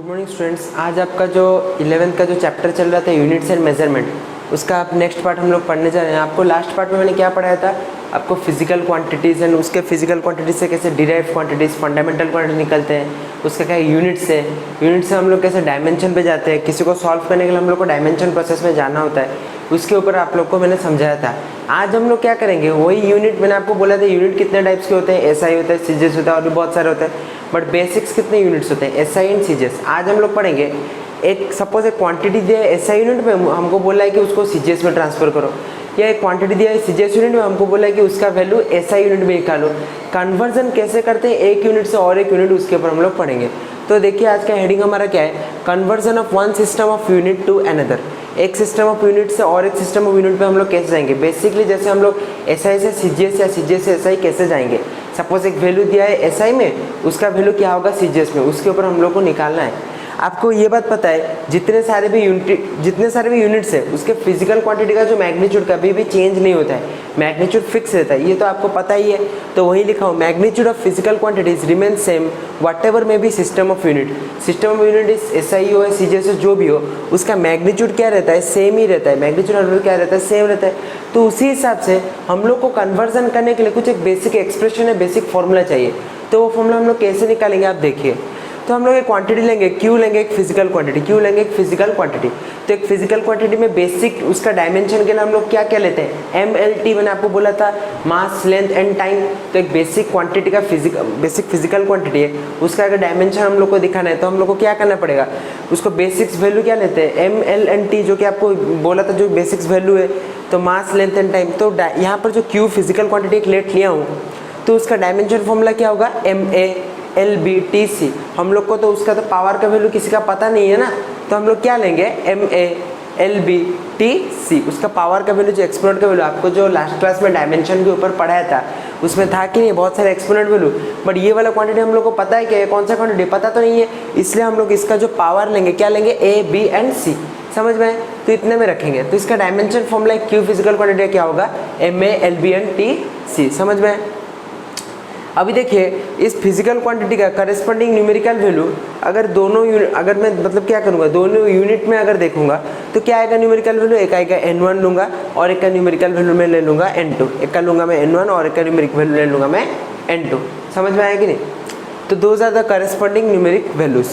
Good morning students. आज आपका जो 11th का जो चैप्टर चल रहा था यूनिट्स एंड मेजरमेंट, उसका आप नेक्स्ट पार्ट हम लोग पढ़ने जा रहे हैं। आपको लास्ट पार्ट में मैंने क्या पढ़ाया था, आपको फिजिकल क्वांटिटीज़ एंड उसके फिजिकल क्वांटिटीज से कैसे डिराइव क्वांटिटीज़ फंडामेंटल क्वांटिटी निकलते हैं, उसका क्या यूनिट्स है, यूनिट से हम लोग कैसे डायमेंशन पे जाते हैं, किसी को सॉल्व करने के लिए हम लोग को डायमेंशन प्रोसेस में जाना होता है, उसके ऊपर आप लोग को मैंने समझाया था। आज हम लोग क्या करेंगे, वही यूनिट मैंने आपको बोला था यूनिट कितने टाइप्स के होते हैं, एसआई होता है, सीजीएस होता है और भी बहुत सारे होते हैं, बट बेसिक्स कितने यूनिट्स होते हैं, एसआई एंड सीजीएस। आज हम लोग पढ़ेंगे एक सपोज एक क्वांटिटी दिया है एसआई यूनिट में, हमको बोला है कि उसको सीजीएस में ट्रांसफर करो, या एक क्वांटिटी दिया है सीजीएस यूनिट में, हमको बोला है कि उसका वैल्यू एसआई यूनिट में निकालो। कन्वर्जन कैसे करते हैं एक यूनिट से और एक यूनिट, उसके ऊपर हम लोग पढ़ेंगे। तो देखिए आज का हेडिंग हमारा क्या है, conversion of one system of unit to another. एक सिस्टम ऑफ यूनिट से और एक सिस्टम ऑफ यूनिट पे हम लोग कैसे जाएंगे, बेसिकली जैसे हम लोग एसआई से सीजीएस या सीजीएस से एसआई कैसे जाएंगे। सपोज एक वैल्यू दिया है एसआई में, उसका वैल्यू क्या होगा सीजीएस में, उसके ऊपर हम लोग को निकालना है। आपको ये बात पता है जितने सारे भी यूनिट्स है उसके फिजिकल क्वांटिटी का जो मैग्नीट्यूड कभी भी चेंज नहीं होता है, मैग्नीट्यूड फिक्स रहता है, ये तो आपको पता ही है। तो वही लिखा हूँ, magnitude of physical quantities remain same what ever may be system of unit. System of unit is SI हो, सीजीएस हो, जो भी हो, उसका मैग्नीट्यूड क्या रहता है, सेम ही रहता है। मैग्नीट्यूड क्या रहता है, सेम रहता है। तो उसी हिसाब से हम लोग को कन्वर्जन करने के लिए कुछ एक बेसिक एक्सप्रेशन है, बेसिक फॉर्मूला चाहिए। तो वो फॉर्मूला हम लोग कैसे निकालेंगे आप देखिए। तो हम लोग एक क्वांटिटी लेंगे, क्यू लेंगे, एक फिजिकल क्वांटिटी, क्यू लेंगे एक फिजिकल क्वांटिटी। तो एक फिजिकल क्वांटिटी में बेसिक उसका डायमेंशन के लिए हम लोग क्या क्या लेते हैं, MLT मैंने आपको बोला था, मास लेंथ एंड टाइम। तो एक बेसिक क्वांटिटी का बेसिक फिजिकल क्वांटिटी है, उसका अगर डायमेंशन हम लोग को दिखाना है तो हम लोग को क्या करना पड़ेगा, उसको बेसिक्स वैल्यू क्या लेते हैं, ML एंड T, जो कि आपको बोला था जो बेसिक्स वैल्यू है। तो मास लेंथ एंड टाइम, तो यहाँ पर जो क्यू फिजिकल क्वांटिटी एक लेट लिया हूँ, तो उसका डायमेंशन फॉर्मूला क्या होगा, MALBTC। हम लोग को तो उसका तो पावर का वैल्यू किसी का पता नहीं है ना, तो हम लोग क्या लेंगे, MALBTC। उसका पावर का वैल्यू, जो एक्सपोनेंट का वैल्यू आपको जो लास्ट क्लास में डायमेंशन के ऊपर पढ़ाया था उसमें था कि नहीं, बहुत सारे एक्सपोनेंट वैल्यू, बट ये वाला क्वांटिटी हम लोग को पता है कि कौन सा क्वांटिटी पता तो नहीं है, इसलिए हम लोग इसका जो पावर लेंगे क्या लेंगे, A, B एंड C। समझ में, तो इतने में रखेंगे। तो इसका dimension formula Q physical quantity क्या होगा, MALB एंड TC। समझ में। अभी देखिए इस फिजिकल क्वांटिटी का करस्पॉन्डिंग न्यूमेरिकल वैल्यू अगर दोनों अगर मैं मतलब क्या करूँगा, दोनों यूनिट में अगर देखूंगा तो क्या आएगा न्यूमेरिकल वैल्यू, एक आएगा N1 लूँगा और एक का न्यूमेरिकल वैल्यू मैं ले लूँगा N2, एक का लूँगा मैं N1 और एक का न्यूमेरिक वैल्यू ले लूँगा मैं N2। समझ में आया कि नहीं। तो those are the corresponding numeric values.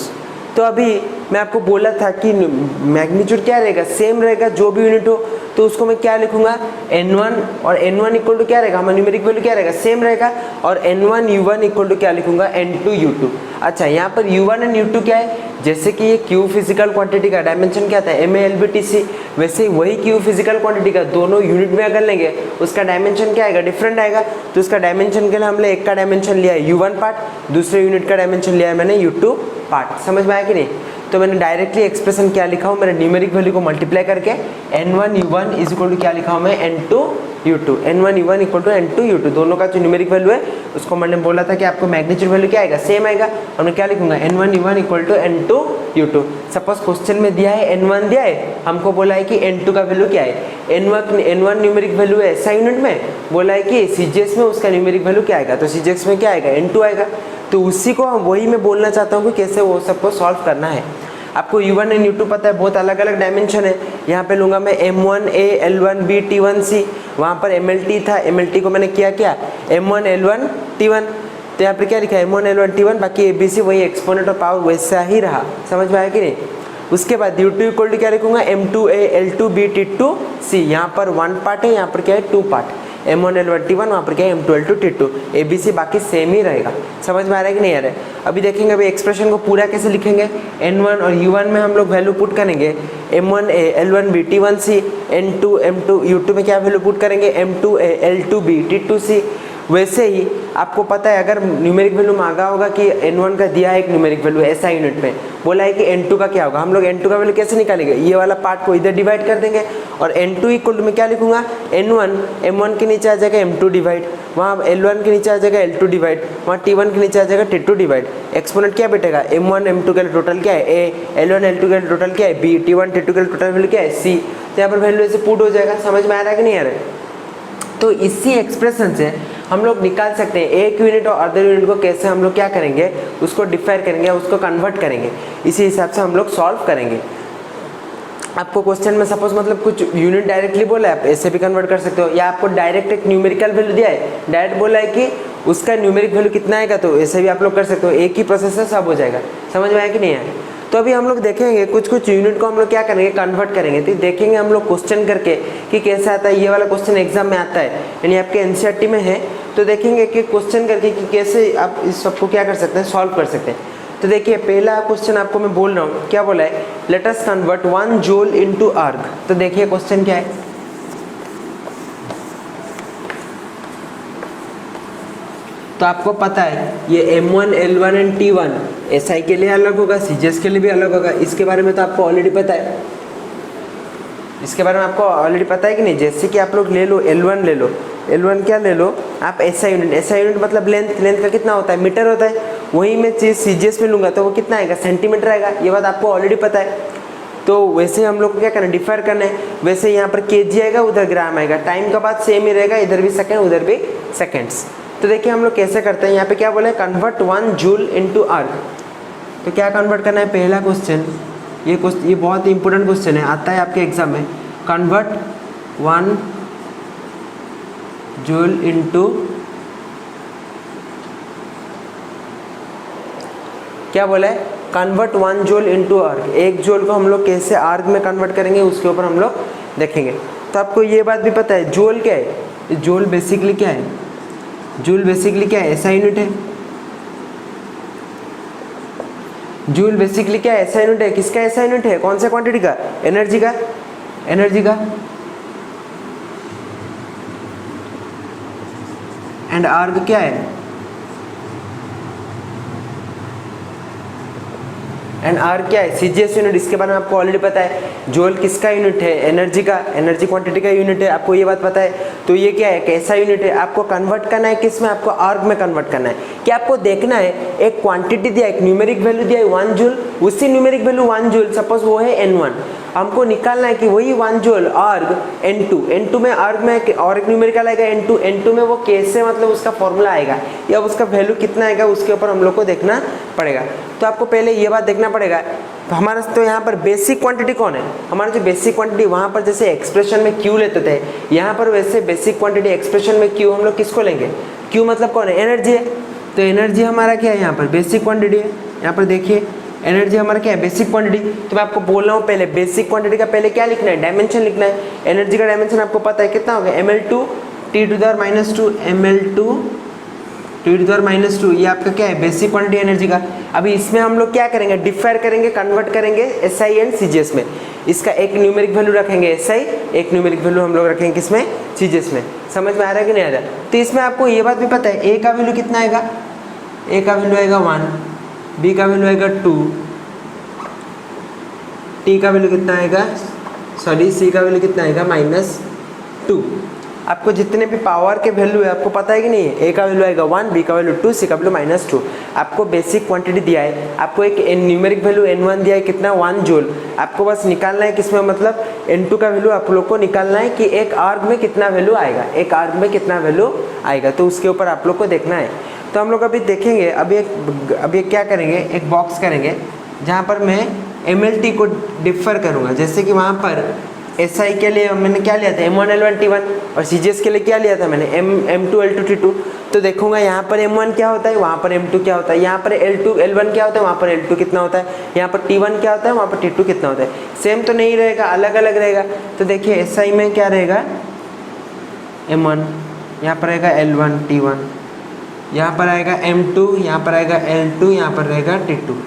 तो अभी मैं आपको बोला था कि मैग्नीट्यूड क्या रहेगा, सेम रहेगा जो भी यूनिट हो, तो उसको मैं क्या लिखूंगा, N1 और N1 इक्वल टू क्या रहेगा, हमारा न्यूमेरिक वैल्यू क्या रहेगा, सेम रहेगा, और N1 U1 इक्वल टू क्या लिखूंगा, N2 U2। अच्छा, यहाँ पर U1 एंड U2 क्या है, जैसे कि ये क्यू फिजिकल क्वांटिटी का डायमेंशन क्या था, MALBTC, वैसे ही वही क्यू फिजिकल क्वांटिटी का दोनों यूनिट में अगर लेंगे उसका डायमेंशन क्या आएगा, डिफरेंट आएगा। तो उसका डायमेंशन के लिए हमने एक का डायमेंशन लिया है U1 पार्ट, दूसरे यूनिट का डायमेंशन लिया है मैंने U2 पार्ट। समझ में आया कि नहीं। तो मैंने डायरेक्टली एक्सप्रेशन क्या लिखा हूँ, मेरे न्यूमेरिक वैल्यू को मल्टीप्लाई करके N1 U1 is equal to क्या लिखा हूँ मैं, N2 U2। N1 U1 equal to N2 U2, दोनों का जो न्यूमेरिक वैल्यू है उसको मैंने बोला था कि आपको मैग्नीट्यूड वैल्यू क्या आएगा, सेम आएगा, और मैं क्या लिखूंगा, N1 U1 equal to N2 U2। Suppose question में दिया है N1 दिया है, हमको बोला है कि N2 का वैल्यू क्या है, N1 न्यूमेरिक वैल्यू है SI यूनिट में, बोला है कि CGS में उसका न्यूमेरिक वैल्यू क्या आएगा, तो CGS में क्या आएगा, N2 आएगा। तो उसी को वही मैं बोलना चाहता हूँ कि कैसे वो सबको सॉल्व करना है। आपको U1 एंड U2 पता है, बहुत अलग अलग डायमेंशन है। यहाँ पे लूँगा मैं M1A L1B T1C, वहाँ पर MLT था, MLT को मैंने किया क्या, M1 L1 T1। तो यहाँ पर क्या लिखा है, M1 L1 T1, बाकी ABC वही एक्सपोनेंट और पावर वैसा ही रहा। समझ में आया कि नहीं। उसके बाद U2 इक्वल टू क्या लिखूंगा, M2A L2B T2C। यहाँ पर 1 पार्ट है, यहाँ पर क्या है 2 पार्ट, M1 L1 T1, वहाँ पर क्या है M2 L2 T2, ABC बाकी सेम ही रहेगा। समझ में आ रहा है कि नहीं आ रहा है। अभी देखेंगे अभी एक्सप्रेशन को पूरा कैसे लिखेंगे, N1 और U1 में हम लोग वैल्यू पुट करेंगे, M1A L1B T1C, N2 M2 U2 में क्या वैल्यू पुट करेंगे, M2A L2B T2C। वैसे ही आपको पता है अगर न्यूमेरिक वैल्यू मांगा होगा कि N1 का दिया है एक न्यूमेरिक वैल्यू ऐसा यूनिट में, बोला है कि N2 का क्या होगा, हम लोग N2 का वैल्यू कैसे निकालेंगे, ये वाला पार्ट को इधर डिवाइड कर देंगे, और N2 इक्वल टू में क्या लिखूंगा, N1 M1 के नीचे आ जाएगा M2 डिवाइड, वहाँ L1 के नीचे आ जाएगा L2 डिवाइड, वहाँ T1 के नीचे आ जाएगा T2 डिवाइड। एक्सपोनेंट क्या बैठेगा, M1 M2 के लिए टोटल क्या है A, L1 L2 के लिए टोटल क्या है B, T1 T2 के लिए टोटल वैल्यू क्या है C। तो यहाँ पर वैल्यू ऐसे पुट हो जाएगा। समझ में आ रहा है कि नहीं आ रहा है। तो इसी एक्सप्रेशन से हम लोग निकाल सकते हैं एक यूनिट और अदर यूनिट को कैसे हम लोग क्या करेंगे, उसको डिफाइन करेंगे, उसको कन्वर्ट करेंगे, इसी हिसाब से हम लोग सॉल्व करेंगे। आपको क्वेश्चन में सपोज मतलब कुछ यूनिट डायरेक्टली बोला है, आप ऐसे भी कन्वर्ट कर सकते हो, या आपको डायरेक्ट एक न्यूमेरिकल वैल्यू दिया है, डायरेक्ट बोला है कि उसका न्यूमेरिक वैल्यू कितना आएगा, तो ऐसे भी आप लोग कर सकते हो, एक ही प्रोसेस से सब हो जाएगा। समझ में आया कि नहीं आया? तो अभी हम लोग देखेंगे कुछ यूनिट को हम लोग क्या करेंगे, कन्वर्ट करेंगे। तो देखेंगे हम लोग क्वेश्चन करके कि कैसे आता है। ये वाला क्वेश्चन एग्जाम में आता है, यानी आपके एनसीईआरटी में है। तो देखेंगे कि क्वेश्चन करके कि कैसे आप इस सबको क्या कर सकते हैं, सॉल्व कर सकते हैं। तो देखिए पहला क्वेश्चन आपको मैं बोल रहा हूँ, क्या बोला है, let us convert 1 joule into अर्ग। तो देखिए क्वेश्चन क्या है, तो आपको पता है ये M1, L1 and T1 SI के लिए अलग होगा, CGS के लिए भी अलग होगा। इसके बारे में तो आपको ऑलरेडी पता है, इसके बारे में आपको ऑलरेडी पता है कि नहीं। जैसे कि आप लोग ले लो L1 ले लो, L1 क्या ले लो आप, SI यूनिट मतलब लेंथ का कितना होता है, मीटर होता है। वही मैं चीज़ CGS में लूँगा तो वो कितना आएगा, सेंटीमीटर आएगा। ये बात आपको ऑलरेडी पता है। तो वैसे हम लोग को क्या करना है, डिफर करना है। वैसे यहाँ पर kg आएगा, उधर ग्राम आएगा, टाइम का बात सेम ही रहेगा, इधर भी सेकेंड उधर भी सेकेंड्स। तो देखिए हम लोग कैसे करते हैं, यहाँ पे क्या बोले, कन्वर्ट 1 जूल इनटू अर्ग। तो क्या कन्वर्ट करना है, पहला क्वेश्चन, ये बहुत इंपॉर्टेंट क्वेश्चन है, आता है आपके एग्जाम में। कन्वर्ट 1 जूल इनटू, क्या बोला है, कन्वर्ट 1 जूल इनटू अर्ग। 1 जूल को हम लोग कैसे अर्ग में कन्वर्ट करेंगे उसके ऊपर हम लोग देखेंगे। तो आपको ये बात भी पता है, जूल क्या है, जूल बेसिकली क्या है, जूल बेसिकली क्या है, ऐसा यूनिट है। जूल बेसिकली क्या है, ऐसा यूनिट है। किसका ऐसा यूनिट है, कौन सा क्वांटिटी का, एनर्जी का, एनर्जी का। एंड अर्ग क्या है, एंड आर क्या है, सीजीएस यूनिट। इसके बारे में आपको ऑलरेडी पता है। जूल किसका यूनिट है, एनर्जी का, एनर्जी क्वांटिटी का यूनिट है, आपको ये बात पता है। तो ये क्या है, कैसा यूनिट है, आपको कन्वर्ट करना है किस में, आपको आर्ग में कन्वर्ट करना है। क्या आपको देखना है, एक क्वांटिटी दिया, एक न्यूमेरिक वैल्यू दिया है 1 जूल, उसी न्यूमेरिक वैल्यू 1 जूल, सपोज वो है N1, हमको निकालना है कि वही 1 जूल आर्ग N2 में, आर्ग में और एक न्यूमेरिकल आएगा N2 में वो कैसे मतलब उसका फॉर्मूला आएगा या उसका वैल्यू कितना आएगा, उसके ऊपर हम लोग को देखना पड़ेगा। तो आपको पहले ये बात देखना पड़ेगा, तो हमारा तो यहाँ पर बेसिक क्वांटिटी कौन है, हमारा जो बेसिक क्वांटिटी, वहाँ पर जैसे एक्सप्रेशन में Q लेते थे, यहाँ पर वैसे बेसिक क्वांटिटी एक्सप्रेशन में Q हम लोग किसको लेंगे, Q मतलब कौन है, एनर्जी है। तो एनर्जी हमारा क्या है, यहाँ पर बेसिक क्वांटिटी है। यहाँ पर देखिए एनर्जी हमारा क्या है, बेसिक क्वांटिटी। तो मैं आपको बोल रहा हूँ पहले बेसिक क्वांटिटी का पहले क्या लिखना है, डायमेंशन लिखना है। एनर्जी का डायमेंशन आपको पता है कितना होगा, ml2 T⁻², ml2 T⁻²। ये आपका क्या है, बेसिक क्वांटिटी एनर्जी का। अभी इसमें हम लोग क्या करेंगे, डिफर करेंगे, कन्वर्ट करेंगे SI एंड CGS में। इसका एक न्यूमेरिक वैल्यू रखेंगे SI, एक न्यूमेरिक वैल्यू हम लोग रखेंगे किसमें, CGS में। समझ में आ रहा है कि नहीं आ रहा। तो इसमें आपको ये बात भी पता है, A का वैल्यू कितना आएगा, A का वैल्यू आएगा 1, B का वैल्यू आएगा 2, T का वैल्यू कितना आएगा, सॉरी C का वैल्यू कितना आएगा -2। आपको जितने भी पावर के वैल्यू है आपको पता है कि नहीं है, A का वैल्यू आएगा 1, B का वैल्यू 2, C का वैल्यू -2। आपको बेसिक क्वांटिटी दिया है, आपको एक न्यूमेरिक वैल्यू N1 दिया है कितना, 1 जूल। आपको बस निकालना है किसमें, मतलब N2 का वैल्यू आप लोग को निकालना है कि एक आर्ग में कितना वैल्यू आएगा, एक आर्ग में कितना वैल्यू आएगा, तो उसके ऊपर आप लोग को देखना है। तो हम लोग अभी देखेंगे, अभी क्या करेंगे, एक बॉक्स करेंगे जहाँ पर मैं MLT को डिफर करूँगा। जैसे कि वहाँ पर SI के लिए मैंने क्या लिया था, M1 L1 T1, और CGS के लिए क्या लिया था मैंने, M2 L2 T2। तो देखूंगा यहाँ पर M1 क्या होता है, वहाँ पर M2 क्या होता है, यहाँ पर L1 क्या होता है, वहाँ पर L2 कितना होता है, यहाँ पर T1 क्या होता है, वहाँ पर T2 कितना होता है। सेम तो नहीं रहेगा, अलग अलग रहेगा। तो देखिए SI में क्या रहेगा, M1, यहाँ पर रहेगा L1 T1, यहाँ पर आएगा M2, यहाँ पर आएगा L2, यहाँ पर रहेगा T2।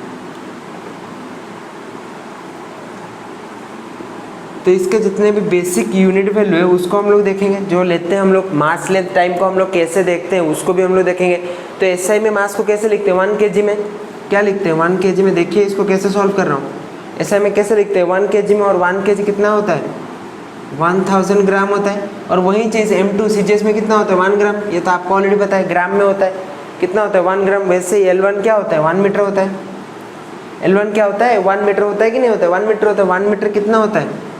तो इसके जितने भी बेसिक यूनिट वैल्यू है उसको हम लोग देखेंगे, जो लेते हैं हम लोग मास लेंथ टाइम को हम लोग कैसे देखते हैं उसको भी हम लोग देखेंगे। तो SI में मास को कैसे लिखते हैं, 1 kg में क्या लिखते हैं, 1 kg में। देखिए इसको कैसे सॉल्व कर रहा हूँ, SI में कैसे लिखते हैं 1 kg में, और 1 kg कितना होता है, 1000 ग्राम होता है। और वही चीज़ M2 CGS में कितना होता है, 1 ग्राम। ये तो आपको ऑलरेडी पता है, ग्राम में होता है, कितना होता है 1 ग्राम। वैसे L1 क्या होता है, 1 मीटर होता है। L1 क्या होता है, 1 मीटर होता है कि नहीं होता है, 1 मीटर होता है। 1 मीटर कितना होता है,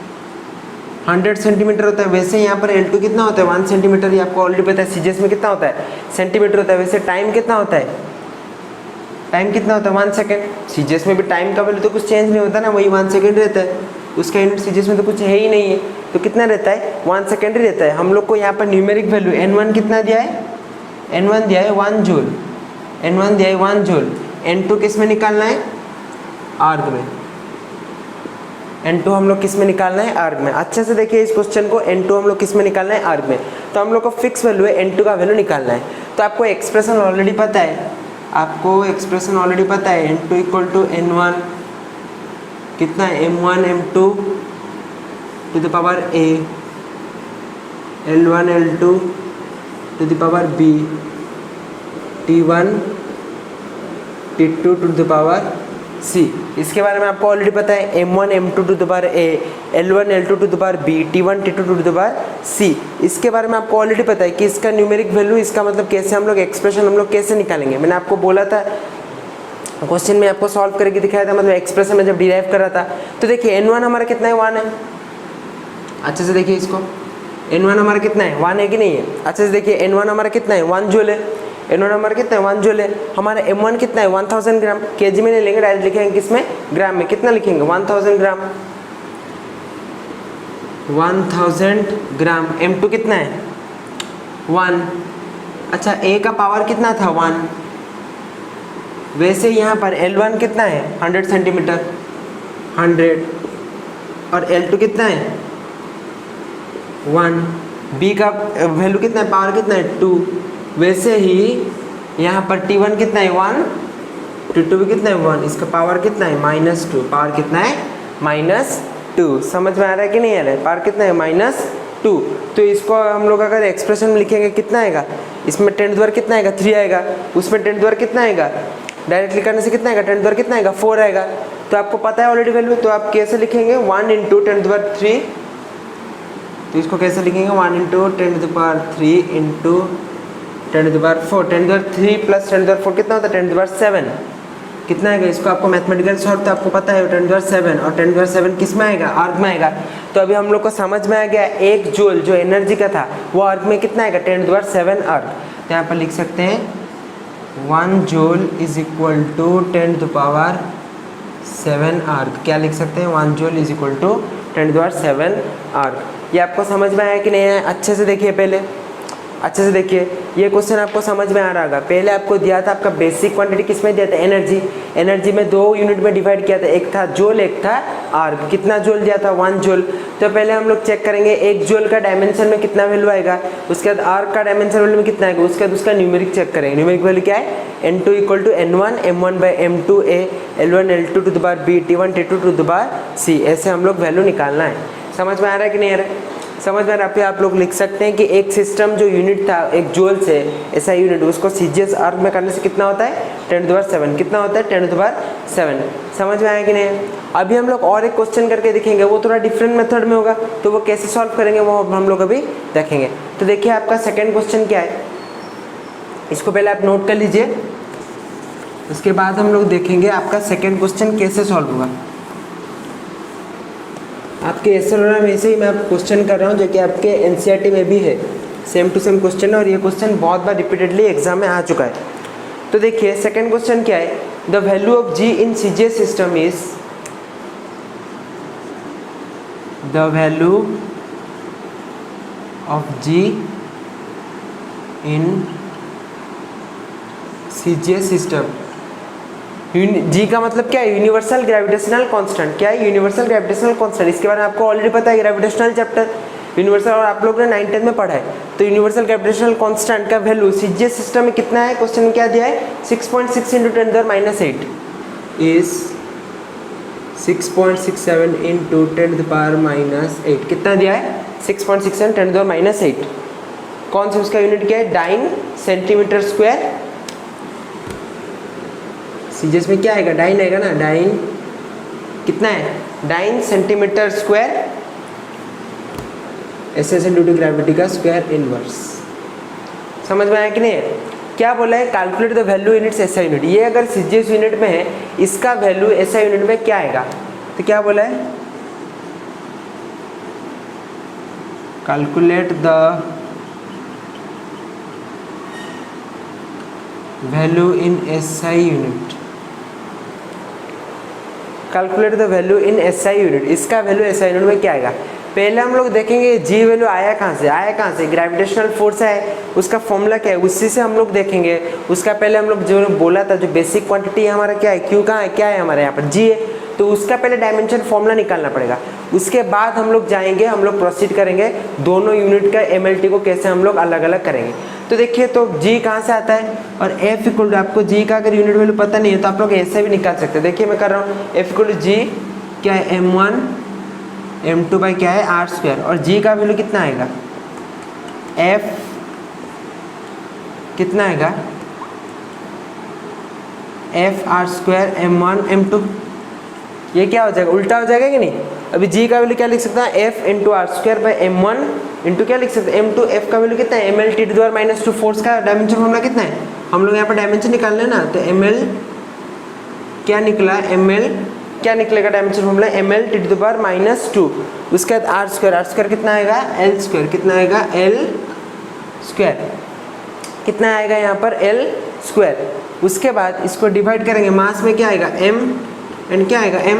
100 सेंटीमीटर होता है, वैसे यहाँ पर L2 कितना होता है 1 सेंटीमीटर, ये आपको ऑलरेडी पता है। सीजीएस में कितना होता है सेंटीमीटर होता है, वैसे टाइम कितना होता है, टाइम कितना होता है 1 सेकेंड। सीजीएस में भी टाइम का वैल्यू तो कुछ चेंज नहीं होता ना, वही 1 सेकेंड रहता है, उसका यूनिट सीजीएस में तो कुछ है ही नहीं है, तो कितना रहता है 1 सेकेंड ही रहता है। हम लोग को यहाँ पर न्यूमेरिक वैल्यू N1 कितना दिया है, N1 दिया है 1 जूल, N1 दिया है 1 जूल। N2 किस में निकालना है, आर्ग में। N2 हम लोग किस में निकालना है, आर्ग में। अच्छे से देखिए इस क्वेश्चन को, N2 हम लोग किस में निकालना है, आर्ग में। तो हम लोग को फिक्स वैल्यू है N2 का वैल्यू निकालना है। तो आपको एक्सप्रेशन ऑलरेडी पता है, आपको एक्सप्रेशन ऑलरेडी पता है, N2 इक्वल टू N1 कितना है M1 M2 to the power A, L1 L2 to the power B, T1 T2 to the power C। इसके बारे में आपको ऑलरेडी पता है, M1 M2 to the power A, L1 L2 to the power B, T1 T2 to the power C। इसके बारे में आपको ऑलरेडी पता है कि इसका न्यूमेरिक वैल्यू, इसका मतलब कैसे हम लोग एक्सप्रेशन हम लोग कैसे निकालेंगे। मैंने आपको बोला था क्वेश्चन में, आपको सॉल्व करके दिखाया था, मतलब एक्सप्रेशन में जब डिराइव कर रहा था। तो देखिए N1 हमारा कितना है 1 है, अच्छे से देखिए इसको, N1 हमारा कितना है 1 है कि नहीं है। अच्छे से देखिए N1 हमारा कितना है 1 जूल है, N1 हमारा कितना है 1 जूल है। हमारा M1 कितना है 1000 ग्राम, केजी में नहीं लेंगे, डायरेक्ट लिखेंगे किसमें, ग्राम में। कितना लिखेंगे 1000 ग्राम, 1000 ग्राम। M2 कितना है 1। अच्छा A का पावर कितना था 1, वैसे यहाँ पर L1 कितना है 100 सेंटीमीटर 100, और L2 कितना है 1। B का वैल्यू कितना है, पावर कितना है 2, वैसे ही यहाँ पर T1 कितना है 1, T2 भी कितना है 1, इसका पावर कितना है -2, पावर कितना है -2। समझ में आ रहा है कि नहीं आ रहा है, पावर कितना है -2। तो इसको हम लोग अगर एक्सप्रेशन में लिखेंगे कितना आएगा, इसमें 10 द्वारा कितना आएगा 3 आएगा, उसमें 10 द्वारा कितना आएगा, डायरेक्टली करने से कितना आएगा 10 द्वारा कितना आएगा 4 आएगा। तो आपको पता है ऑलरेडी वैल्यू, तो आप कैसे लिखेंगे 1 इंटू 10 द्वारा 3, तो इसको कैसे लिखेंगे 1 इंटू 10 द्वारा 3 इंटू 10 द्वारा 4, 10 द्वारा 3 प्लस 10 द्वारा 4 कितना होता है 10 द्वारा 7, कितना आएगा। इसको आपको मैथमेटिकल सॉल्व तो आपको पता है 10 द्वारा 7, और 10 द्वारा 7 किस में आएगा, आर्ग में आएगा। तो अभी हम लोग को समझ में आ गया 1 जूल जो एनर्जी का था वो आर्ग में कितना आएगा 10 द्वारा 7 आर्ग। तो यहाँ पर लिख सकते हैं 1 joule is equal to 10 to power 7 erg. क्या लिख सकते हैं 1 जूल इज इक्वल टू 10 द्वारा 7 आर्ग। ये आपको समझ में आया कि नहीं आया, अच्छे से देखिए, पहले अच्छे से देखिए, ये क्वेश्चन आपको समझ में आ रहा होगा। पहले आपको दिया था, आपका बेसिक क्वांटिटी किसमें दिया था, एनर्जी। एनर्जी में 2 यूनिट में डिवाइड किया था, एक था जूल एक था आर्ग। कितना जूल दिया था 1 जूल। तो पहले हम लोग चेक करेंगे 1 जूल का डायमेंशन में कितना वैल्यू आएगा, उसके बाद आर्ग का डायमेंशन वैल्यू में कितना आएगा, उसके बाद उसका न्यूमेरिक चेक करेंगे। न्यूमेरिक वैल्यू क्या है, N2 equal to N1 M1 by M2A, L1 L2 to the power B, T1 T2 to the power C। ऐसे हम लोग वैल्यू निकालना है। समझ में आ रहा है कि नहीं आ रहा है, समझ में पे आप लोग लिख सकते हैं कि एक सिस्टम जो यूनिट था 1 जूल से, ऐसा यूनिट उसको सीजीएस आर्ग में करने से कितना होता है 10 टू द पावर 7, कितना होता है 10 टू द पावर 7। समझ में आया कि नहीं। अभी हम लोग और एक क्वेश्चन करके देखेंगे, वो थोड़ा डिफरेंट मेथड में होगा, तो वो कैसे सॉल्व करेंगे वो हम लोग अभी देखेंगे। तो देखिए आपका सेकेंड क्वेश्चन क्या है, इसको पहले आप नोट कर लीजिए, उसके बाद हम लोग देखेंगे आपका सेकेंड क्वेश्चन कैसे सॉल्व होगा। आपके एसएलआर में ऐसे ही मैं आपको क्वेश्चन कर रहा हूँ जो कि आपके एनसीईआरटी में भी है, सेम टू सेम क्वेश्चन है, और ये क्वेश्चन बहुत बार रिपीटेडली एग्जाम में आ चुका है। तो देखिए सेकंड क्वेश्चन क्या है, the value of G in CGS system is, the value of G in CGS system. G का मतलब क्या है, यूनिवर्सल ग्रेविटेशनल कांस्टेंट। क्या है यूनिवर्सल ग्रेविटेशनल कांस्टेंट, इसके बारे में आपको ऑलरेडी पता है, ग्रेविटेशनल चैप्टर यूनिवर्सल, और आप लोग ने 9th में पढ़ा है। तो यूनिवर्सल ग्रेविटेशनल कांस्टेंट का वैल्यू सीजीएस सिस्टम में कितना है, क्वेश्चन में क्या दिया है 6.6 इंटू 10⁻⁸ इज 6.67 इंटू 10⁻⁸। कितना दिया है 6.67 10⁻⁸। कौन सा उसका यूनिट क्या है, डाइन सेंटीमीटर स्क्वायर। सीजीएस में क्या आएगा, डाइन आएगा ना, डाइन कितना है, dyne centimetre square, S S due to gravity का स्क्वायर इनवर्स। समझ में आया कि नहीं। क्या बोला है, calculate the value units SI unit. ये अगर सीजीएस यूनिट में है, इसका वैल्यू एसआई यूनिट में क्या आएगा, तो क्या बोला है, calculate the value in SI unit, calculate the value in SI unit. इसका वैल्यू SI यूनिट में क्या आएगा? पहले हम लोग देखेंगे जी वैल्यू आया कहाँ से, ग्रेविटेशनल फोर्स है, उसका फॉर्मूला क्या है, उसी से हम लोग देखेंगे। उसका पहले हम लोग जो बोला था, जो बेसिक क्वांटिटी है हमारा क्या है, क्यू कहाँ है, क्या है हमारे यहाँ पर जी है, तो उसका पहले डायमेंशन फॉर्मूला निकालना पड़ेगा। उसके बाद हम लोग जाएंगे, हम लोग प्रोसीड करेंगे दोनों यूनिट का MLT को कैसे हम लोग अलग अलग करेंगे। तो देखिए, तो जी कहाँ से आता है, और F इक्वल टू, आपको जी का अगर यूनिट वैल्यू पता नहीं है तो आप लोग ऐसे भी निकाल सकते हैं। देखिए मैं कर रहा हूँ, F इक्वल टू जी क्या है, M1 M2 बाई क्या है R स्क्वायर, और जी का वैल्यू कितना आएगा, F कितना आएगा, F R square M1 M2। ये क्या हो जाएगा, उल्टा हो जाएगा कि नहीं। अभी जी का वैल्यू क्या लिख सकता है, F into R square by M1 into क्या लिख सकते हैं, M2। F का वैल्यू कितना है, ML T to the power -2। Force का डायमेंशन फॉर्मूला कितना है, हम लोग यहाँ पर डायमेंशन निकाल लें ना, तो ML क्या निकला, ML क्या निकलेगा dimension formula, ML T to the power -2। उसके बाद आर स्क्वायर कितना आएगा, L स्क्वायर कितना आएगा, L स्क्वायर कितना आएगा यहाँ पर, L स्क्वायर। उसके बाद इसको डिवाइड करेंगे, मास में क्या आएगा, M एंड क्या आएगा, M,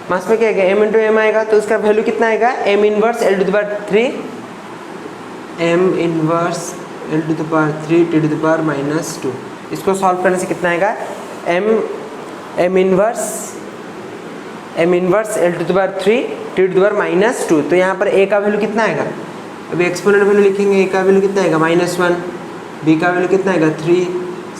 मास में क्या आएगा, M इंटू M आएगा, तो उसका वैल्यू कितना आएगा, M inverse L to the power 3, M inverse L to the power 3 T to the power -2। इसको सॉल्व करने से कितना आएगा, M inverse L to the power 3 T to the power -2। तो यहाँ पर A का वैल्यू कितना आएगा, अभी एक्सपोनेंट वैल्यू लिखेंगे, A का वैल्यू कितना आएगा, -1, B का वैल्यू कितना आएगा 3,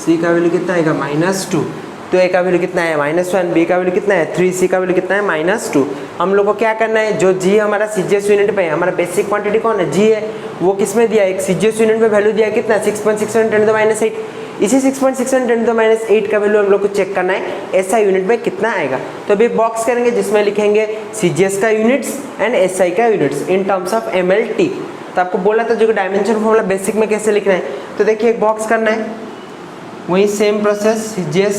C का वैल्यू कितना आएगा -2। तो A का वैल्यू कितना है, -1, B का वैल्यू कितना है 3, C का वैल्यू कितना है -2। हम लोग को क्या करना है, जो G हमारा CGS यूनिट पे है, हमारा बेसिक क्वांटिटी कौन है, G है, वो किस में दिया है, एक CGS यूनिट में वैल्यू दिया है कितना, 6.67 × 10⁻8। इसी 6.67 × 10⁻8 का वैल्यू हम लोग को चेक करना है SI यूनिट में कितना आएगा। तो अभी बॉक्स करेंगे जिसमें लिखेंगे CGS का यूनिट्स एंड SI का units in terms of MLT। तो आपको बोला था जो डायमेंशन फॉर्मूला बेसिक में कैसे लिखना है, तो देखिए एक बॉक्स करना है, वही सेम प्रोसेस CGS,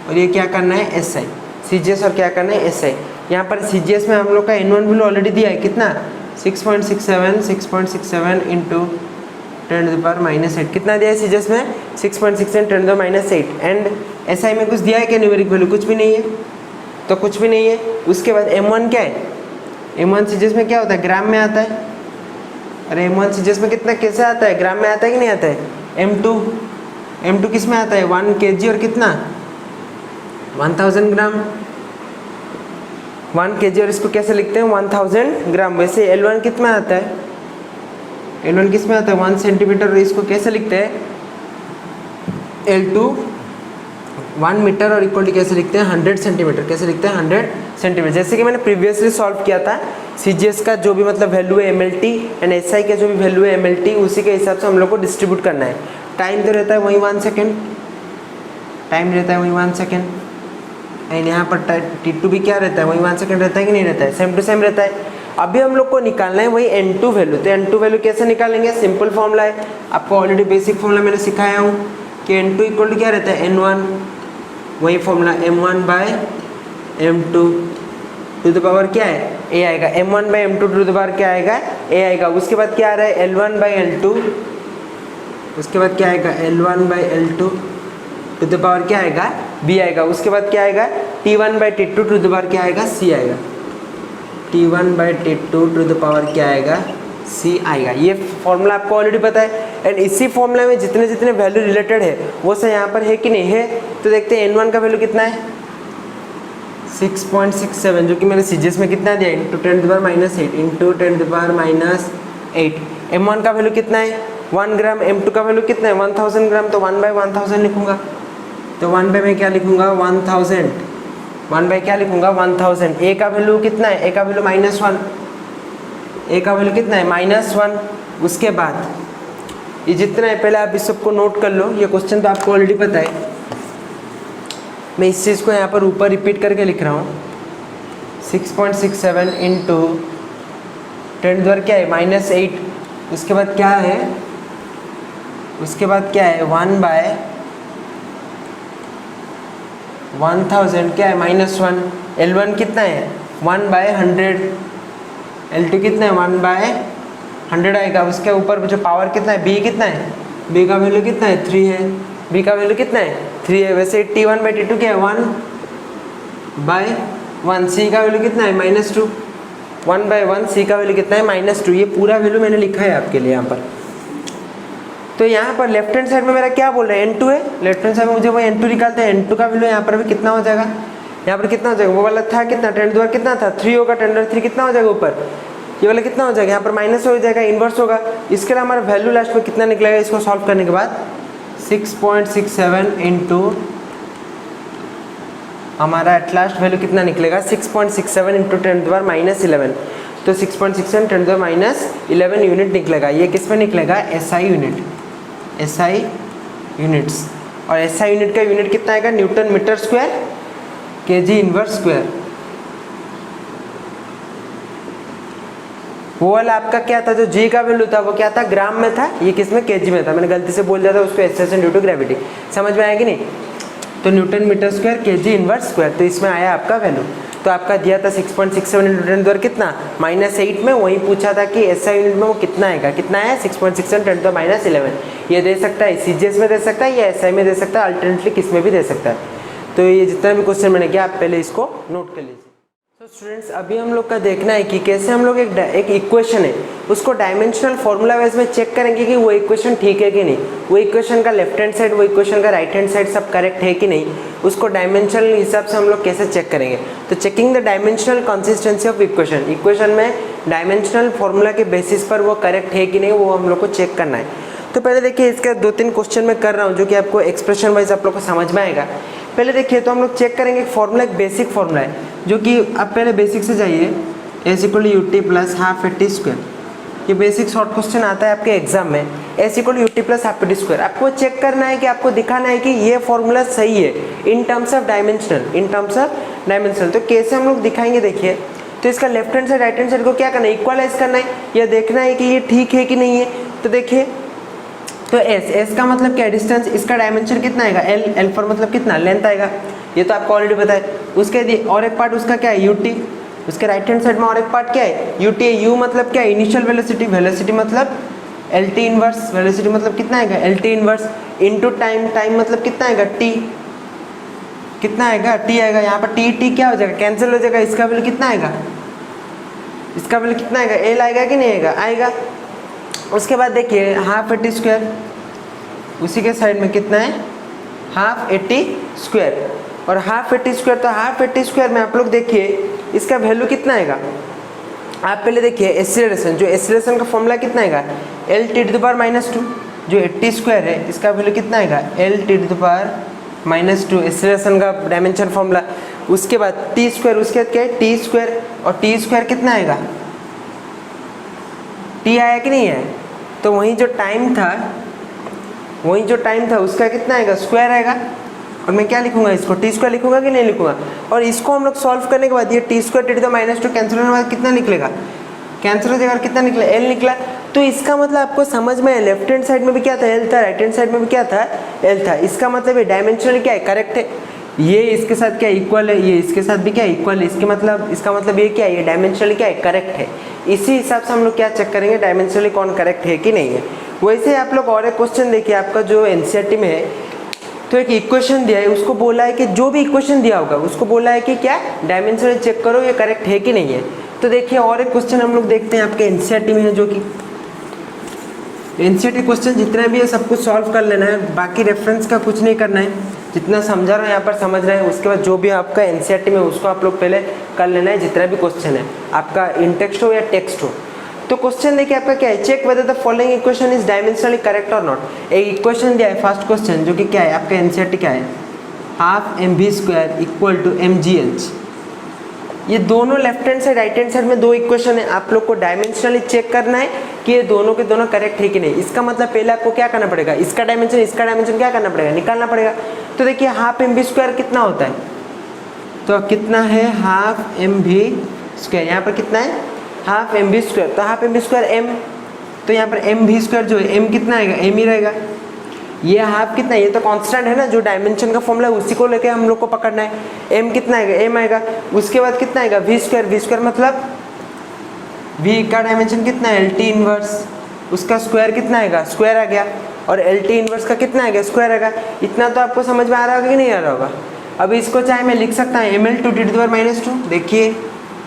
और ये क्या करना है SI, CGS और क्या करना है SI। यहाँ पर CGS में हम लोग का N1 वैल्यू ऑलरेडी दिया है कितना, 6.67 इंटू 10 टू द पावर -8, कितना दिया है CGS में, 6.67 10 to the power -8। And SI में कुछ दिया है क्या, न्यूमेरिक वैल्यू कुछ भी नहीं है, तो कुछ भी नहीं है। उसके बाद M1 क्या है, M1 CGS में क्या होता है, ग्राम में आता है। अरे M1 CGS में कितना कैसे आता है, ग्राम में आता है कि नहीं आता है। M2 किस में आता है, 1 kg और कितना 1000 ग्राम, 1 kg, और इसको कैसे लिखते हैं 1000 ग्राम। वैसे L1 कितना आता है, L1 किस में आता है 1 सेंटीमीटर, और इसको कैसे लिखते हैं L2 1 मीटर, और इक्वल कैसे लिखते हैं 100 सेंटीमीटर, कैसे लिखते हैं 100 सेंटीमीटर। जैसे कि मैंने प्रीवियसली सॉल्व किया था, CGS का जो भी मतलब वैल्यू है MLT एंड SI का जो भी वैल्यू है MLT, उसी के हिसाब से हम लोग को डिस्ट्रीब्यूट करना है। टाइम तो रहता है वही 1 सेकेंड, टाइम रहता है वही 1 सेकेंड, एंड यहाँ पर T2 भी क्या रहता है, वही 1 सेकेंड रहता है कि नहीं रहता है, सेम टू सेम रहता है। अभी हम लोग को निकालना है वही N2 वैल्यू। तो N2 वैल्यू कैसे निकालेंगे, सिंपल फॉर्मूला है, आपको ऑलरेडी बेसिक फॉर्मूला मैंने सिखाया हूँ कि N2 इक्वल टू क्या रहता है, N1, वही formula M1 by M2 to the power क्या है, A आएगा, M1 by M2 to the power क्या आएगा, A आएगा। उसके बाद क्या आ रहा है, L1 बाई L2, उसके बाद क्या आएगा L1 by L2 to the power क्या आएगा, B आएगा। उसके बाद क्या आएगा, T1 by T2 to the power क्या आएगा, C आएगा, T1 by T2 to the power क्या आएगा, C आएगा। ये फॉर्मूला आपको ऑलरेडी पता है, एंड इसी फॉर्मूला में जितने जितने वैल्यू रिलेटेड है वो सब यहाँ पर है कि नहीं है। तो देखते हैं N1 का वैल्यू कितना है, 6.67, जो कि मैंने CGS में कितना दिया, into 10 to the power -8 into 10 to the power -8। M1 का वैल्यू कितना है 1 ग्राम, M2 का वैल्यू कितना है 1000 ग्राम, तो 1 बाई 1000 लिखूंगा। तो 1 बाई में क्या लिखूंगा 1000, 1 बाई क्या लिखूंगा 1000। A का वैल्यू कितना है, A का वैल्यू -1, A का वैल्यू कितना है -1। उसके बाद ये जितना है पहले आप इस सबको नोट कर लो, ये क्वेश्चन तो आपको ऑलरेडी पता है, मैं इस चीज़ को यहाँ पर ऊपर रिपीट करके लिख रहा हूँ। 6.67 इंटू 10 द्वारा क्या है -8, उसके बाद क्या है, उसके बाद क्या है 1 बाय 1000 क्या है -1। L1 कितना है 1 बाय 100, L2 कितना है 1 बाय 100 आएगा। उसके ऊपर जो पावर कितना है, b कितना है, b का वैल्यू कितना है 3 है, b का वैल्यू कितना है 3 है। वैसे 81/2 क्या है 1/1, c का वैल्यू कितना है -2, 1/1 c का वैल्यू कितना है -2। ये पूरा वैल्यू मैंने लिखा है आपके लिए यहाँ पर। तो यहाँ पर लेफ्ट हैंड साइड में मेरा क्या बोल रहा है n2 है, लेफ्ट हैंड साइड में मुझे वो n2 निकालते हैं। n2 का वैल्यू यहाँ पर भी कितना हो जाएगा, यहाँ पर कितना हो जाएगा, वो वाला था कितना 10 कितना था 3 होगा, 10 कितना हो जाएगा ऊपर, ये वाला कितना हो जाएगा, यहाँ पर माइनस हो जाएगा, इन्वर्स होगा। इसके लिए हमारा वैल्यू लास्ट में कितना निकलेगा, इसको सॉल्व करने के बाद 6.67 इंटू हमारा एट लास्ट वैल्यू कितना निकलेगा 6.67 इंटू 10⁻11। तो 6.67 10⁻11 यूनिट निकलेगा। ये किस में निकलेगा, SI यूनिट, SI यूनिट्स। और SI यूनिट का यूनिट कितना आएगा, Newton metre square kg inverse square. वो वाला आपका क्या था, जो G का वैल्यू था वो क्या था, ग्राम में था, ये किस में kg में था। मैंने गलती से बोल दिया था उसको एक्सेलरेशन ड्यू टू ग्रेविटी। समझ में आया कि नहीं। तो Newton metre square kg inverse square, तो इसमें आया आपका वैल्यू। तो आपका दिया था 6.67 इंटू 10 कितना -8 में, वही पूछा था कि SI यूनिट में वो कितना आएगा, कितना है 6.67 10⁻11। ये दे सकता है CGS में दे सकता है, या SI में दे सकता है, अल्टरनेटली किस में भी दे सकता है। तो ये जितना भी क्वेश्चन मैंने किया आप पहले इसको नोट कर लीजिए। तो स्टूडेंट्स अभी हम लोग का देखना है कि कैसे हम लोग एक इक्वेशन है उसको डायमेंशनल फॉर्मूला वाइज में चेक करेंगे कि वो इक्वेशन ठीक है कि नहीं, वो इक्वेशन का लेफ्ट हैंड साइड वो इक्वेशन का राइट हैंड साइड सब करेक्ट है कि नहीं, उसको डायमेंशनल हिसाब से हम लोग कैसे चेक करेंगे। तो checking the dimensional consistency of equation, equation में डायमेंशनल फॉर्मूला के बेसिस पर वो करेक्ट है कि नहीं, वो हम लोग को चेक करना है। तो पहले देखिए इसका 2-3 क्वेश्चन मैं कर रहा हूँ जो कि आपको एक्सप्रेशन वाइज आप लोग को समझ में आएगा। पहले देखिए तो हम लोग चेक करेंगे, एक फॉर्मूला, एक बेसिक फॉर्मूला है जो कि आप पहले बेसिक से जाइए, S = UT + ½ AT²। ये बेसिक शॉर्ट क्वेश्चन आता है आपके एग्जाम में, S = UT + ½ AT²। आपको चेक करना है कि आपको दिखाना है कि ये फॉर्मूला सही है in terms of dimensional, in terms of dimensional. तो कैसे हम लोग दिखाएंगे, देखिए तो इसका left hand side right hand side को क्या करना है, इक्वलाइज करना है, या देखना है कि ये ठीक है कि नहीं है। तो देखिए तो S का मतलब क्या है, डिस्टेंस, इसका डायमेंशन कितना आएगा L पर मतलब कितना लेंथ आएगा, ये तो आपको ऑलरेडी पता है। उसके और एक पार्ट उसका क्या है UT, उसके राइट हैंड साइड में और एक पार्ट क्या है UT है। U मतलब क्या है, इनिशियल वेलोसिटी, वेलोसिटी मतलब LT इनवर्स, वेलोसिटी मतलब कितना आएगा LT inverse, into time, time मतलब कितना आएगा T, कितना आएगा T आएगा। यहाँ पर T क्या हो जाएगा, कैंसिल हो जाएगा। इसका वैल्यू कितना आएगा, इसका वैल्यू कितना आएगा L आएगा कि नहीं आएगा, आएगा। उसके बाद देखिए ½ AT², उसी के साइड में कितना है ½ AT², और ½ AT², तो ½ AT² में आप लोग देखिए इसका वैल्यू कितना आएगा। आप पहले देखिए एक्सीलरेशन, जो एक्सीलरेशन का फॉर्मूला कितना आएगा LT⁻², जो AT² है इसका वैल्यू कितना आएगा LT⁻², एक्सीलरेशन का डायमेंशन फॉर्मूला। उसके बाद T², उसके बाद क्या है T², और T² कितना आएगा T आया कि नहीं है। तो वहीं जो टाइम था, वहीं जो टाइम था उसका कितना आएगा स्क्वायर आएगा। और मैं क्या लिखूंगा, इसको T² लिखूंगा कि नहीं लिखूंगा। और इसको हम लोग सॉल्व करने के बाद ये T² T⁻² कैंसिल होने के बाद कितना निकलेगा, कैंसिल हो जाएगा, कितना निकला L निकला। तो इसका मतलब आपको समझ में है, लेफ्ट हैंड साइड में भी क्या था L था, राइट हैंड साइड में भी क्या था L था। इसका मतलब ये डायमेंशनल क्या है, करेक्ट है। ये इसके साथ क्या इक्वल है, ये इसके साथ भी क्या इक्वल है। इसका मतलब ये क्या है, ये डायमेंशनली क्या है, करेक्ट है। इसी हिसाब से हम लोग क्या चेक करेंगे, डायमेंशनली कौन करेक्ट है कि नहीं है। वैसे आप लोग और एक क्वेश्चन देखिए, आपका जो NCERT में है, तो एक इक्वेशन दिया है, उसको बोला है कि जो भी इक्वेशन दिया होगा उसको बोला है कि क्या डायमेंशनली चेक करो ये करेक्ट है कि नहीं है। तो देखिए और एक क्वेश्चन हम लोग देखते हैं आपके NCERT में है, जो कि NCERT क्वेश्चन जितना भी है सब कुछ सॉल्व कर लेना है, बाकी रेफरेंस का कुछ नहीं करना है। जितना समझा रहा हूँ यहाँ पर समझ रहे हैं, उसके बाद जो भी आपका NCERT में उसको आप लोग पहले कर लेना है, जितना भी क्वेश्चन है आपका इन टेक्स्ट हो या टेक्स्ट हो। तो क्वेश्चन देखिए आपका क्या है, check whether the following equation is dimensionally correct और नॉट। एक इक्वेशन दिया है फर्स्ट क्वेश्चन, जो कि क्या है आपका NCERT क्या है, ½ mv² = mgh। ये दोनों left hand side right hand side में दो इक्वेशन है, आप लोग को डायमेंशनली चेक करना है कि ये दोनों के दोनों करेक्ट है कि नहीं। इसका मतलब पहले आपको क्या करना पड़ेगा, इसका डायमेंशन क्या करना पड़ेगा, निकालना पड़ेगा। तो देखिए ½ mv² कितना होता है, तो कितना है ½ mv², यहाँ पर कितना है ½ mv², तो ½ mv² m, तो यहाँ पर mv² जो है m कितना आएगा, m ही रहेगा। ये हाफ कितना है, ये तो कांस्टेंट है ना, जो डायमेंशन का फॉर्मूला है उसी को लेके हम लोग को पकड़ना है। m कितना आएगा, m आएगा। उसके बाद कितना आएगा v² मतलब v का डायमेंशन कितना है, एल टी इनवर्स, उसका स्क्वायर कितना आएगा, स्क्वायर आ गया, और एल टी इनवर्स का कितना आएगा, स्क्वायर आएगा। इतना तो आपको समझ में आ रहा होगा कि नहीं आ रहा होगा। अब इसको चाहे मैं लिख सकता हूँ ml two T to the power -2, देखिए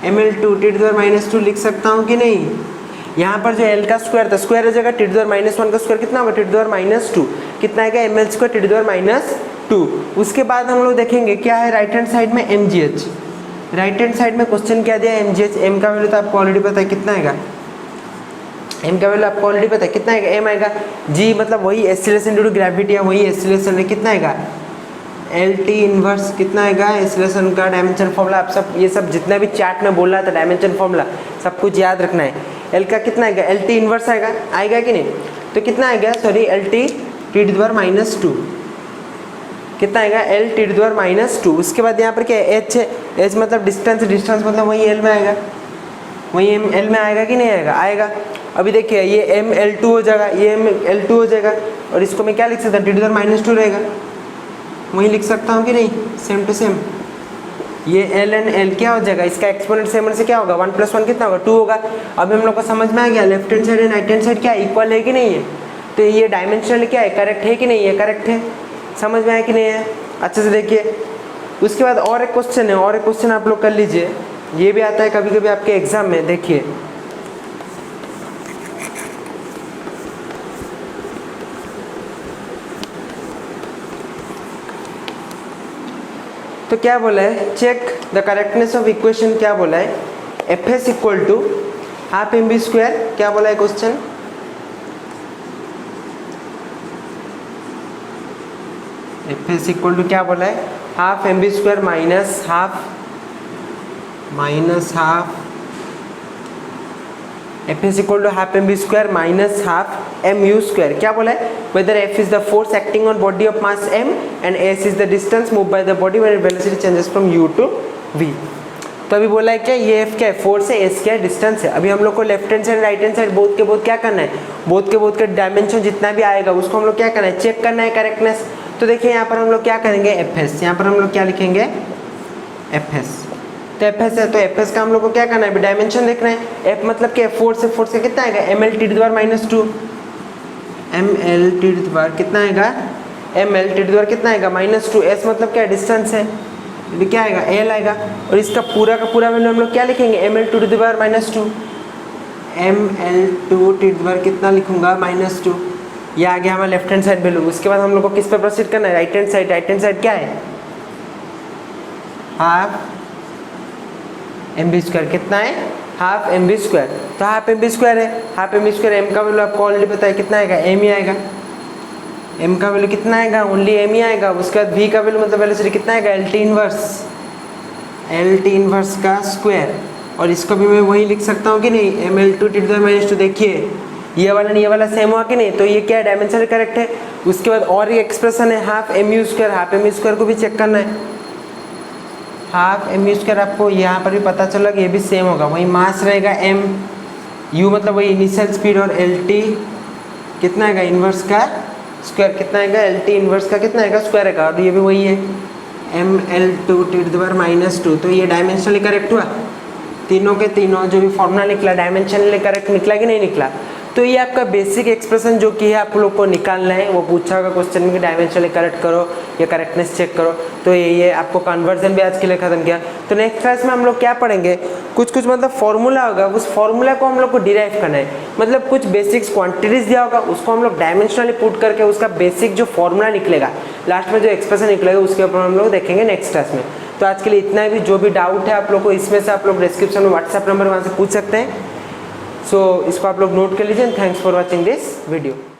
ml two T to the power -2 लिख सकता हूँ कि नहीं। यहाँ पर जो l का स्क्वायर था, स्क्वायर हो जाएगा, टी टू द पावर -1 का स्क्वायर कितना होगा, टी टू द पावर -2, कितना आएगा ml square T to the power -2। उसके बाद हम लोग देखेंगे क्या है राइट हैंड साइड में mgh। राइट हैंड साइड में क्वेश्चन क्या दिया है, mgh, m का वैल्यू तो आपको ऑलरेडी पता है कितना आएगा, m का वैल्यू आपको ऑलरेडी पता है कितना आएगा, m आएगा, g मतलब वही एक्सीलरेशन ड्यू टू ग्रेविटी है, वही एक्सीलरेशन है, कितना आएगा, एल टी इनवर्स कितना आएगा, एक्सीलरेशन का डायमेंशन फॉर्मूला आप सब ये सब जितना भी चार्ट में बोल रहा था डायमेंशन फॉर्मूला सब कुछ याद रखना है। एल का कितना आएगा, एल टी इनवर्स आएगा, आएगा कि नहीं, तो कितना आएगा, sorry L T T to the power -2, कितना आएगा, L T to the power -2। उसके बाद यहाँ पर क्या है, एच है, एच मतलब डिस्टेंस, डिस्टेंस मतलब वही एल में आएगा, वही एल में आएगा कि नहीं आएगा, आएगा। अभी देखिए ये ml2 हो जाएगा, ये ml2 हो जाएगा, और इसको मैं क्या लिख सकता हूँ, टी टू द पावर -2 रहेगा, वही लिख सकता हूँ कि नहीं, सेम टू सेम। ये l एंड l क्या हो जाएगा, इसका एक्सपोनेंट सेम से क्या होगा, 1 + 1 कितना होगा, 2 होगा। अभी हम लोग को समझ में आ गया left hand side and right hand side क्या इक्वल है कि नहीं है, तो ये डायमेंशनल क्या है, करेक्ट है कि नहीं है, करेक्ट है, समझ में आया कि नहीं है, अच्छे से देखिए। उसके बाद और एक क्वेश्चन है, और एक क्वेश्चन आप लोग कर लीजिए, ये भी आता है कभी कभी आपके एग्जाम में, देखिए तो क्या बोला है, check the correctness of equation, क्या बोला है, F S equal to half M B square, क्या बोला है question, F S equal to क्या बोला है, half M B square minus half F S equal to half M B square minus half M U square. क्या बोला है, whether F is the force acting on body of mass M and S is the distance move by the body when velocity changes from U to V. तो अभी बोला है क्या, ये F क्या है, फोर्स है, एस क्या है, डिस्टेंस है। अभी हम लोग को left hand side right hand side both के बोथ क्या करना है, बोथ के डायमेंशन जितना भी आएगा उसको हम लोग क्या करना है, चेक करना है करेक्टनेस। तो देखिए यहाँ पर हम लोग क्या करेंगे, एफ एस, यहाँ पर हम लोग क्या लिखेंगे, एफ एस, तो एफ एस है, तो एफ एस का हम लोग को क्या करना है, डायमेंशन देखना है। एफ मतलब क्या है, फोर्स है, फोर्स का कितना आएगा, M L T to the power -2, M L T to the power कितना आएगा, M L T to the power कितना आएगा, -2। एस मतलब क्या है, डिस्टेंस है, तो क्या आएगा, एल आएगा, और इसका पूरा का पूरा वैल्यू हम लोग क्या लिखेंगे, M L two to the power -2, M L two T to the power कितना लिखूंगा, -2, ये आ गया हमारा लेफ्ट हैंड साइड वैल्यू। उसके बाद हम लोग को किस पे प्रोसीड करना है, right hand side. Right hand side क्या है, हाफ एम बी स्क्वायर, कितना है, हाफ एम बी स्क्वायर, तो हाफ एम बी स्क्वायर है, half M B square, M का वैल्यू आपको ऑलरेडी पता है कितना आएगा, एम ही आएगा, एम का वैल्यू कितना आएगा, ओनली एम ही आएगा। उसके बाद वी का वैल्यू मतलब वेलोसिटी कितना आएगा, L T inverse, L T inverse का स्क्वायर, और इसको भी मैं वही लिख सकता हूँ कि नहीं, M L two T to the power -2। देखिए ये वाला सेम हुआ कि नहीं, तो ये क्या है, डायमेंशन करेक्ट है। उसके बाद और ये एक्सप्रेशन है half M U square, half M U square को भी चेक करना है, हाफ एम यू स्क्वायर आपको यहाँ पर भी पता चला कि ये भी सेम होगा, वही मास रहेगा एम, यू मतलब वही इनिशियल स्पीड, और एल टी कितना आएगा, इनवर्स का स्क्वायर कितना आएगा, एल टी इनवर्स का कितना आएगा, स्क्वायर आएगा, और ये भी वही है, M L two T to the power -2। तो ये डायमेंशनली करेक्ट हुआ, तीनों के तीनों जो भी फॉर्मूला निकला डायमेंशनली करेक्ट निकला कि नहीं निकला। तो ये आपका बेसिक एक्सप्रेशन जो कि है आप लोग को निकालना है, वो पूछा होगा क्वेश्चन में कि डायमेंशनली करेक्ट करो या करेक्टनेस चेक करो। तो ये आपको कन्वर्जन भी आज के लिए खत्म किया। तो नेक्स्ट क्लास में हम लोग क्या पढ़ेंगे, कुछ मतलब फॉर्मूला होगा, उस फॉर्मूला को हम लोग को डिराइव करना है, मतलब कुछ बेसिक्स क्वांटिटीज दिया होगा उसको हम लोग डायमेंशनली पुट करके उसका बेसिक जो फॉर्मूला निकलेगा, लास्ट में जो एक्सप्रेशन निकलेगा उसके ऊपर हम लोग देखेंगे नेक्स्ट क्लास में। तो आज के लिए इतना भी, जो भी डाउट है आप लोग को इसमें से आप लोग डिस्क्रिप्शन में व्हाट्सएप नंबर वहाँ से पूछ सकते हैं। सो इसको आप लोग नोट कर लीजिए। Thanks for watching this video.